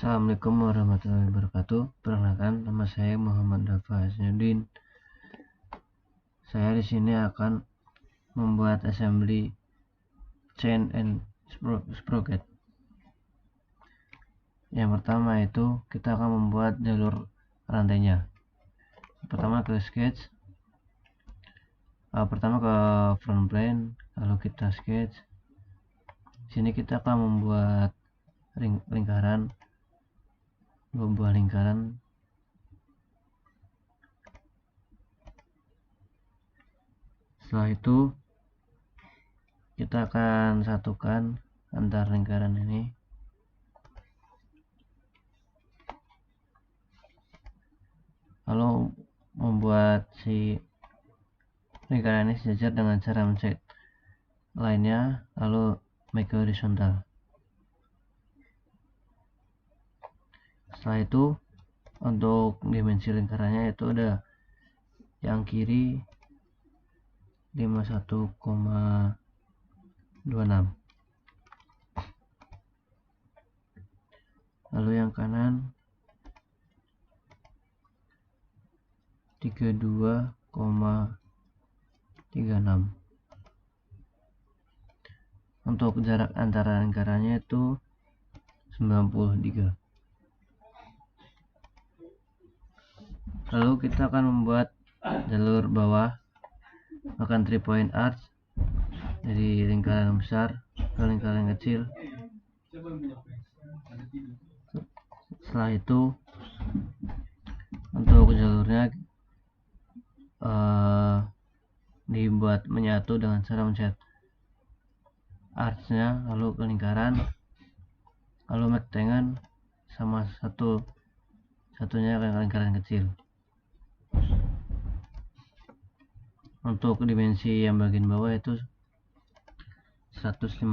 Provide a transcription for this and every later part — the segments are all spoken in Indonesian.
Assalamualaikum warahmatullahi wabarakatuh. Perkenalkan, nama saya Muhammad Dafa Hasnuddin. Saya di sini akan membuat assembly chain and sprocket. Yang pertama itu kita akan membuat jalur rantainya. Pertama ke sketch, pertama ke front plane, lalu kita sketch. Sini kita akan membuat lingkaran, 2 buah lingkaran. Setelah itu kita akan satukan antar lingkaran ini. Lalu membuat si lingkaran ini sejajar dengan cara mencet lainnya, lalu make horizontal. Setelah itu untuk dimensi lingkarannya itu ada yang kiri 51,26, lalu yang kanan 32,36. Untuk jarak antara lingkarannya itu 93. Lalu kita akan membuat jalur bawah akan 3 point arch dari lingkaran besar ke lingkaran kecil. Setelah itu untuk jalurnya dibuat menyatu dengan cara mencet archnya, lalu ke lingkaran, lalu make tangan sama satunya ke lingkaran kecil. Untuk dimensi yang bagian bawah itu 150.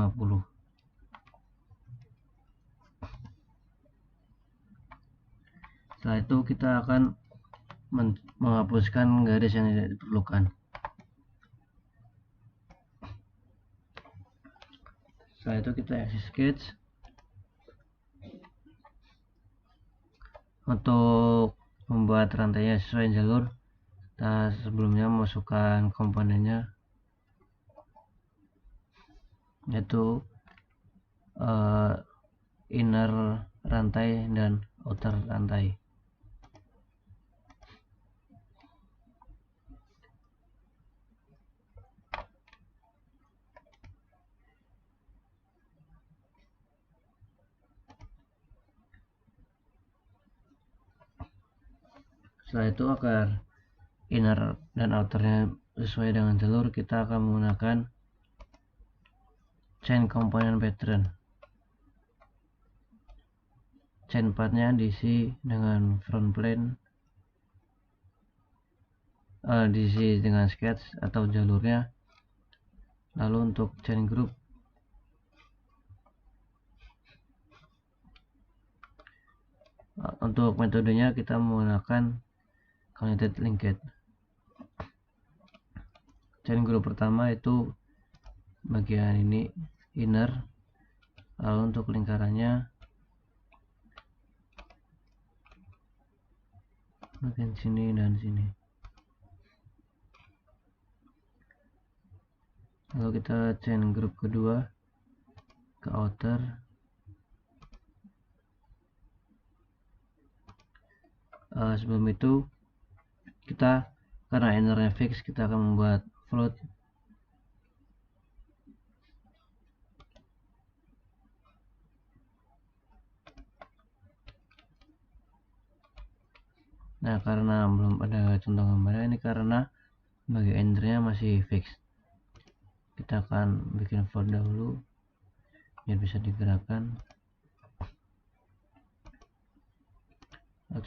Setelah itu kita akan menghapuskan garis yang tidak diperlukan. Setelah itu kita exit sketch. Untuk membuat rantainya sesuai jalur, kita sebelumnya masukkan komponennya, yaitu inner rantai dan outer rantai. Setelah itu agar inner dan outernya sesuai dengan jalur, kita akan menggunakan chain component pattern. Chain partnya diisi dengan front plane, diisi dengan sketch atau jalurnya. Lalu untuk chain group, untuk metodenya kita menggunakan connected linked. Chain group pertama itu bagian ini inner, lalu untuk lingkarannya bagian sini dan sini. Lalu kita chain group kedua ke outer, sebelum itu kita, karena innernya fix, kita akan membuat float. Nah, karena belum ada contoh gambarnya ini, karena bagian innernya masih fix, kita akan bikin float dahulu biar bisa digerakkan.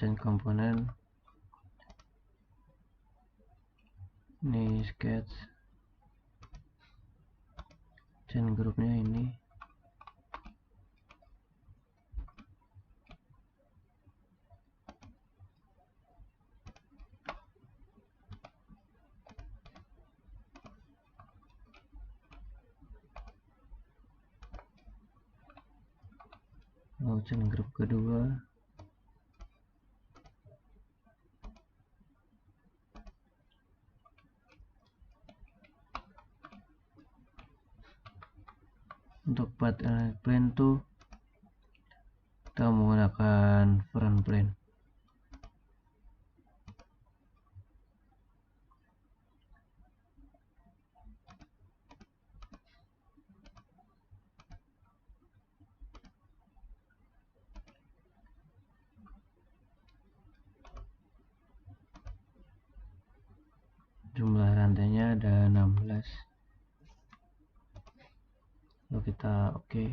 Chain komponen ini sketch, chain groupnya ini, chain group kedua. Untuk path plane tuh kita menggunakan front plane. Jumlah rantainya ada 16. Lalu kita oke.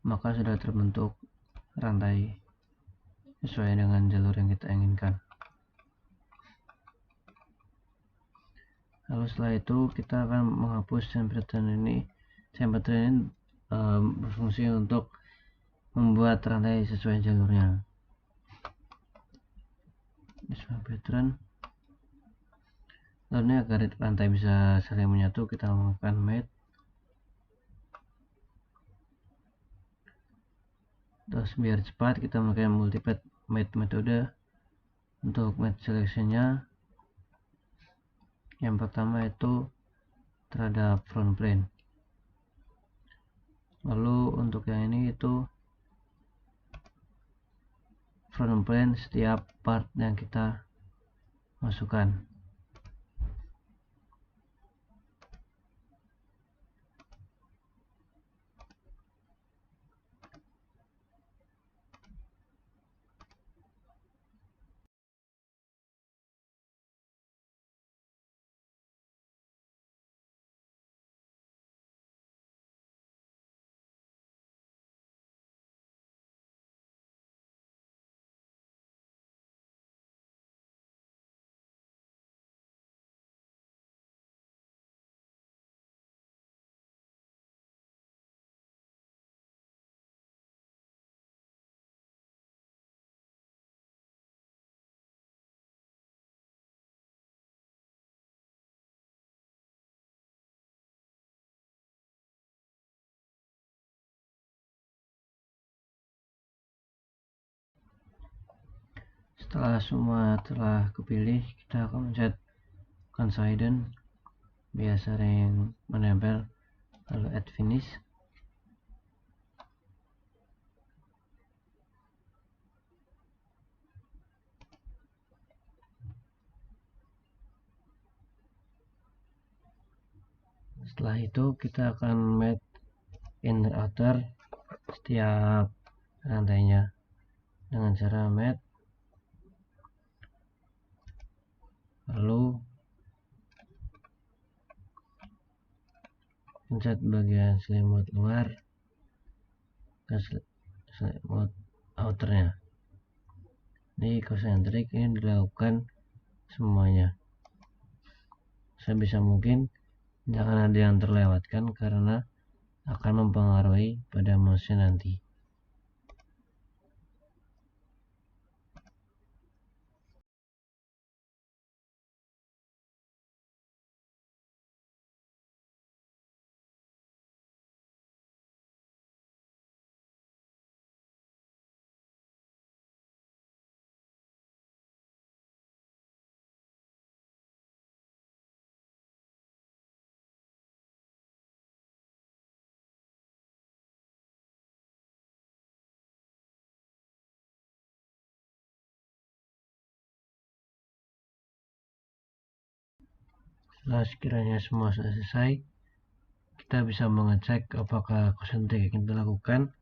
Maka sudah terbentuk rantai sesuai dengan jalur yang kita inginkan. Lalu setelah itu kita akan menghapus chain pattern ini. Chain pattern ini berfungsi untuk membuat rantai sesuai jalurnya. Chain pattern. Lalu agar rantai bisa saling menyatu, kita melakukan mate. Terus biar cepat kita melakukan multi-path mate metode. Untuk mate selection-nya yang pertama itu terhadap front plane. Lalu untuk yang ini itu front plane setiap part yang kita masukkan. Setelah semua telah kepilih, kita akan mencet coincident biasa yang menempel, lalu add finish. Setelah itu kita akan mate inner outer setiap rantainya dengan cara mate, lalu pencet bagian selimut luar ke selimut outernya. Di concentric ini dilakukan semuanya sebisa mungkin, jangan ada yang terlewatkan karena akan mempengaruhi pada motion nanti. Setelah sekiranya semua sudah selesai, kita bisa mengecek apakah concentric yang kita lakukan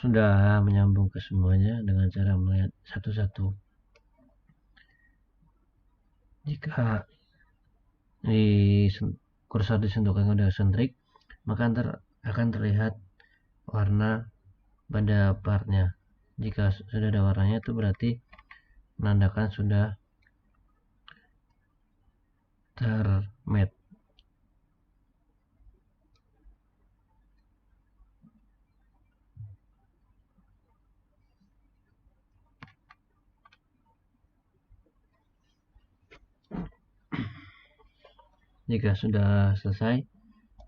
sudah menyambung ke semuanya dengan cara melihat satu-satu. Jika di kursor disentuhkan udah sentrik, maka akan terlihat warna pada partnya. Jika sudah ada warnanya, itu berarti menandakan sudah termat. Jika sudah selesai,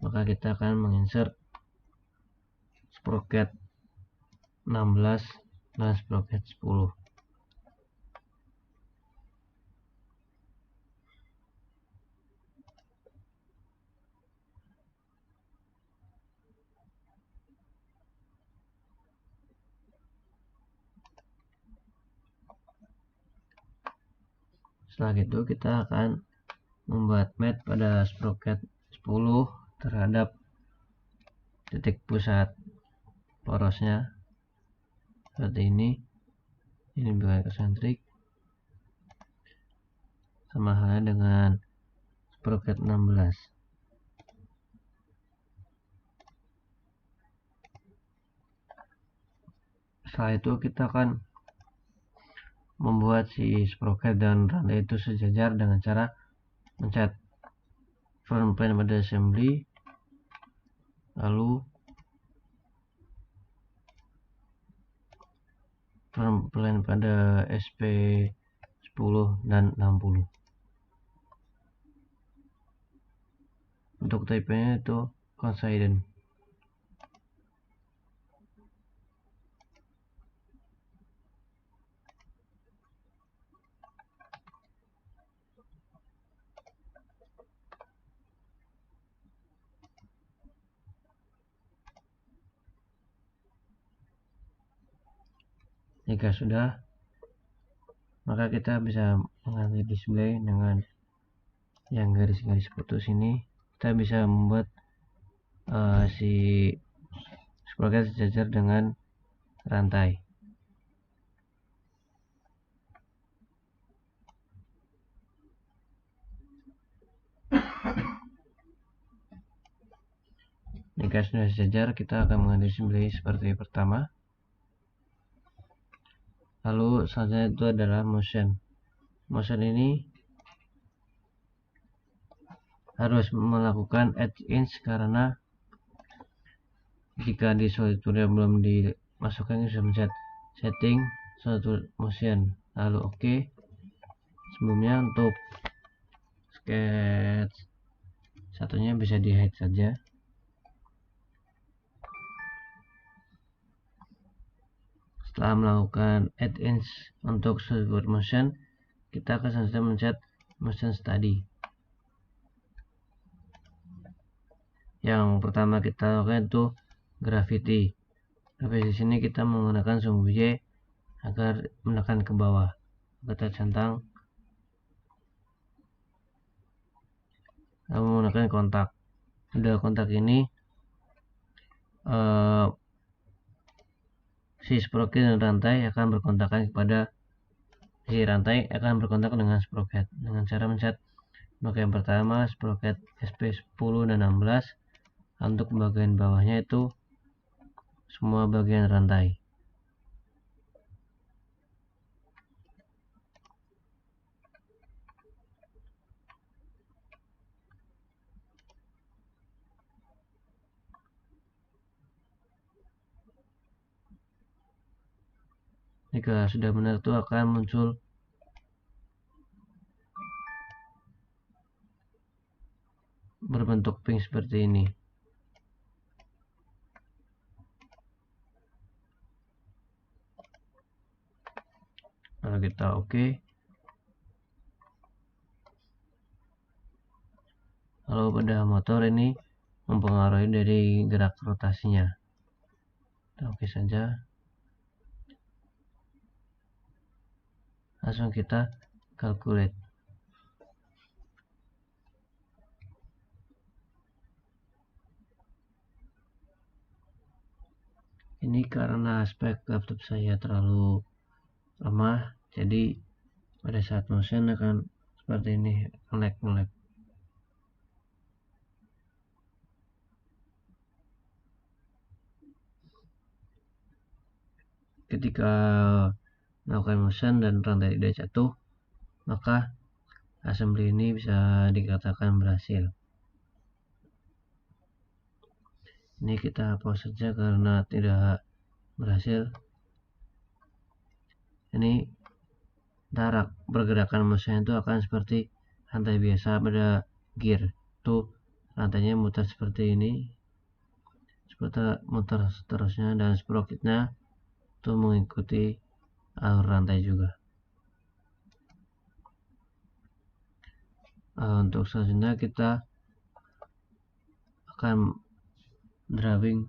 maka kita akan menginsert sprocket 16 dan sprocket 10. Setelah itu kita akan membuat mat pada sprocket 10 terhadap titik pusat porosnya seperti ini bukan eksentrik, sama halnya dengan sprocket 16. Setelah itu kita akan membuat si sprocket dan rantai itu sejajar dengan cara mencet front plane pada assembly, lalu front plane pada SP10 dan 60. Untuk type-nya itu coincident. Jika sudah, maka kita bisa mengganti display dengan yang garis-garis putus ini. Kita bisa membuat si sprocket sejajar dengan rantai. Jika sudah sejajar, kita akan mengganti display seperti pertama. Lalu selanjutnya itu adalah motion. Motion ini harus melakukan add inch karena jika di SolidWorks belum dimasukkan, bisa mencet setting SolidWorks motion, lalu oke. Sebelumnya untuk sketch satunya bisa di hide saja. Setelah melakukan add inch untuk SolidWorks motion, kita akan selanjutnya mencet motion study. Yang pertama kita lakukan itu gravity. Tapi di sini kita menggunakan sumbu Y agar menekan ke bawah. Kita centang, lalu menggunakan kontak. Pada kontak ini si sprocket dan rantai akan berkontakkan kepada si rantai akan berkontak dengan sprocket dengan cara mencet blok yang pertama sprocket SP10 dan 16. Untuk bagian bawahnya itu semua bagian rantai. Jika sudah benar itu akan muncul berbentuk pink seperti ini. Lalu kita oke. Lalu pada motor ini mempengaruhi dari gerak rotasinya. Kita oke saja. Langsung kita calculate. Ini karena spek laptop saya terlalu lemah, jadi pada saat motion akan seperti ini, nge-lag. Ketika melakukan motion dan rantai tidak jatuh, maka assembly ini bisa dikatakan berhasil. Ini kita hapus saja karena tidak berhasil. Ini jarak pergerakan motion itu akan seperti rantai biasa pada gear. Tuh rantainya muter seperti ini. muter seterusnya, dan sprocketnya itu mengikuti alur rantai juga. Untuk selanjutnya kita akan drawing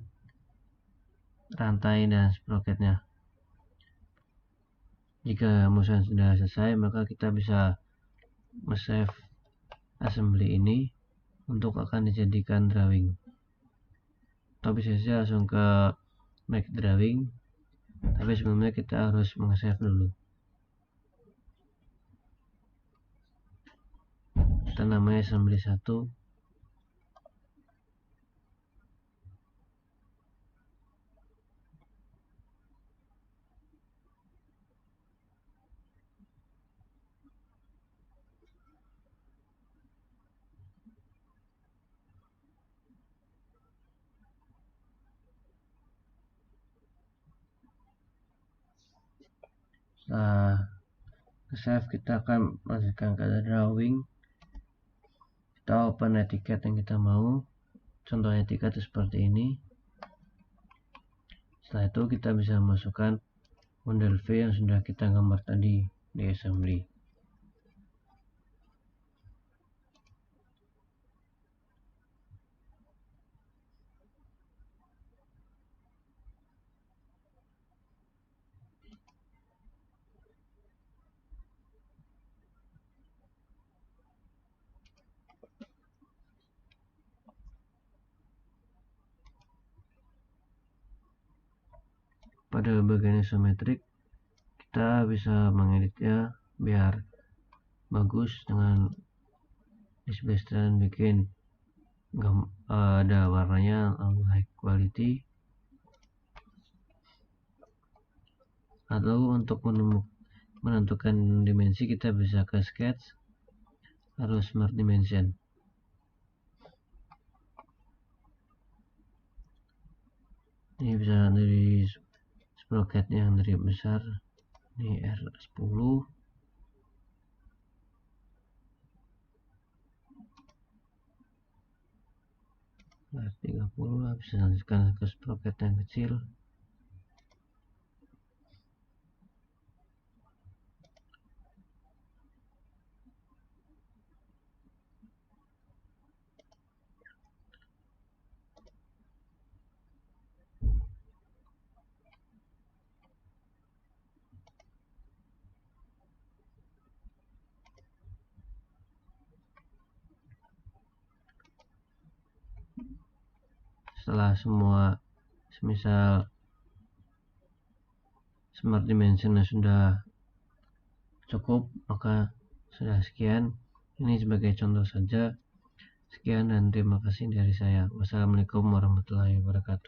rantai dan sprocketnya. Jika pemusatan sudah selesai, maka kita bisa save assembly ini untuk akan dijadikan drawing, atau bisa saja langsung ke make drawing, tapi sebelumnya kita harus meng-save dulu. Kita namanya assembly 1. Setelah save, kita akan melanjutkan ke drawing. Kita open etiket yang kita mau. Contoh etiket itu seperti ini. Setelah itu kita bisa masukkan model V yang sudah kita gambar tadi di assembly. Pada bagian isometrik, kita bisa mengeditnya biar bagus dengan display stand, bikin ada warnanya high quality, atau untuk menentukan dimensi kita bisa ke sketch, harus smart dimension. Ini bisa dari sprocket yang dari besar, ini R10, R30 lah, bisa lanjutkan ke sprocket yang kecil. Setelah semua semisal smart dimension sudah cukup, maka sudah sekian. Ini sebagai contoh saja. Sekian dan terima kasih dari saya. Wassalamualaikum warahmatullahi wabarakatuh.